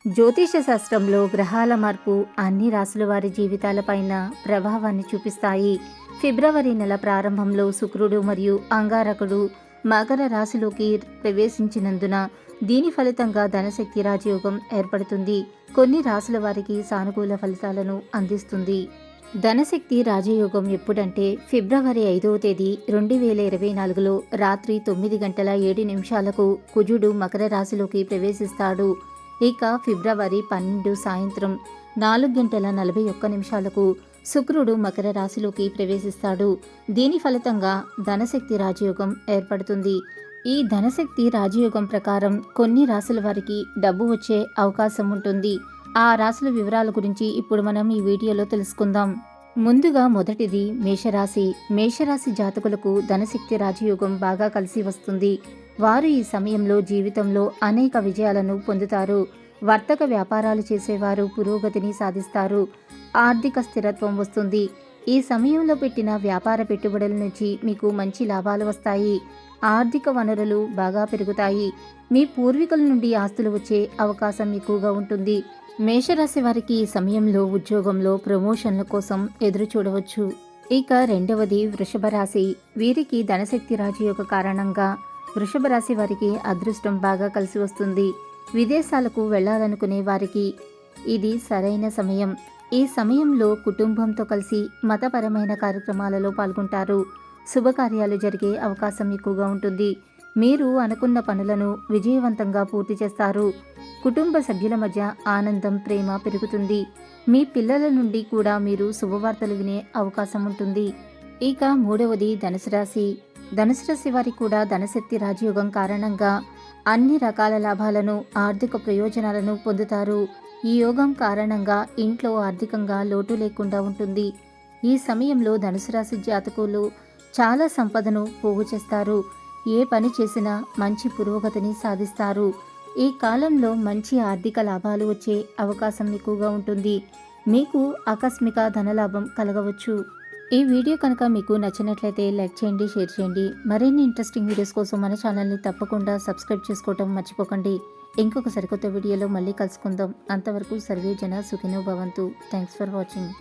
జ్యోతిష శాస్త్రంలో గ్రహాల మార్పు అన్ని రాశుల వారి జీవితాలపైన ప్రభావాన్ని చూపిస్తాయి. ఫిబ్రవరి నెల ప్రారంభంలో శుక్రుడు మరియు అంగారకుడు మకర రాశిలోకి ప్రవేశించినందున దీని ఫలితంగా ధనశక్తి రాజయోగం ఏర్పడుతుంది. కొన్ని రాశుల వారికి సానుకూల ఫలితాలను అందిస్తుంది. ధనశక్తి రాజయోగం ఎప్పుడంటే ఫిబ్రవరి 5వ తేదీ 2024లో రాత్రి 9:07 కుజుడు మకర రాశిలోకి ప్రవేశిస్తాడు. ఇక ఫిబ్రవరి 12 సాయంత్రం 4:41 శుక్రుడు మకర రాశిలోకి ప్రవేశిస్తాడు. దీని ఫలితంగా ధనశక్తి రాజయోగం ఏర్పడుతుంది. ఈ ధనశక్తి రాజయోగం ప్రకారం కొన్ని రాశుల వారికి డబ్బు వచ్చే అవకాశం ఉంటుంది. ఆ రాశుల వివరాల గురించి ఇప్పుడు మనం ఈ వీడియోలో తెలుసుకుందాం. ముందుగా మొదటిది మేషరాశి. మేషరాశి జాతకులకు ధనశక్తి రాజయోగం బాగా కలిసి వస్తుంది. వారు ఈ సమయంలో జీవితంలో అనేక విజయాలను పొందుతారు. వర్తక వ్యాపారాలు చేసేవారు పురోగతిని సాధిస్తారు. ఆర్థిక స్థిరత్వం వస్తుంది. ఈ సమయంలో పెట్టిన వ్యాపార పెట్టుబడుల నుంచి మీకు మంచి లాభాలు వస్తాయి. ఆర్థిక వనరులు బాగా పెరుగుతాయి. మీ పూర్వీకుల నుండి ఆస్తులు వచ్చే అవకాశం ఎక్కువగా ఉంటుంది. మేషరాశి వారికి ఈ సమయంలో ఉద్యోగంలో ప్రమోషన్ల కోసం ఎదురు చూడవచ్చు. ఇక రెండవది వృషభ రాశి. వీరికి ధనశక్తి రాజయోగ కారణంగా వృషభ రాశి వారికి అదృష్టం బాగా కలిసి వస్తుంది. విదేశాలకు వెళ్లాలనుకునే వారికి ఇది సరైన సమయం. ఈ సమయంలో కుటుంబంతో కలిసి మతపరమైన కార్యక్రమాలలో పాల్గొంటారు. శుభకార్యాలు జరిగే అవకాశం ఎక్కువగా ఉంటుంది. మీరు అనుకున్న పనులను విజయవంతంగా పూర్తి చేస్తారు. కుటుంబ సభ్యుల మధ్య ఆనందం, ప్రేమ పెరుగుతుంది. మీ పిల్లల నుండి కూడా మీరు శుభవార్తలు వినే అవకాశం ఉంటుంది. ఇక మూడవది ధనుసు రాశి. ధనుసు రాశి వారికి కూడా ధనశక్తి రాజయోగం కారణంగా అన్ని రకాల లాభాలను, ఆర్థిక ప్రయోజనాలను పొందుతారు. ఈ యోగం కారణంగా ఇంట్లో ఆర్థికంగా లోటు లేకుండా ఉంటుంది. ఈ సమయంలో ధనుసు రాశి జాతకులు చాలా సంపదను పోగు చేస్తారు. ఏ పని చేసినా మంచి పురోగతిని సాధిస్తారు. ఈ కాలంలో మంచి ఆర్థిక లాభాలు వచ్చే అవకాశం ఎక్కువగా ఉంటుంది. మీకు ఆకస్మిక ధనలాభం కలగవచ్చు. ఈ వీడియో కనుక మీకు నచ్చినట్లయితే లైక్ చేయండి, షేర్ చేయండి. మరిన్ని ఇంట్రెస్టింగ్ వీడియోస్ కోసం మన ఛానల్ని తప్పకుండా సబ్స్క్రైబ్ చేసుకోవడం మర్చిపోకండి. ఇంకొక సరికొత్త వీడియోలో మళ్ళీ కలుసుకుందాం. అంతవరకు సర్వే జన సుఖినో భవంతు. Thanks for watching.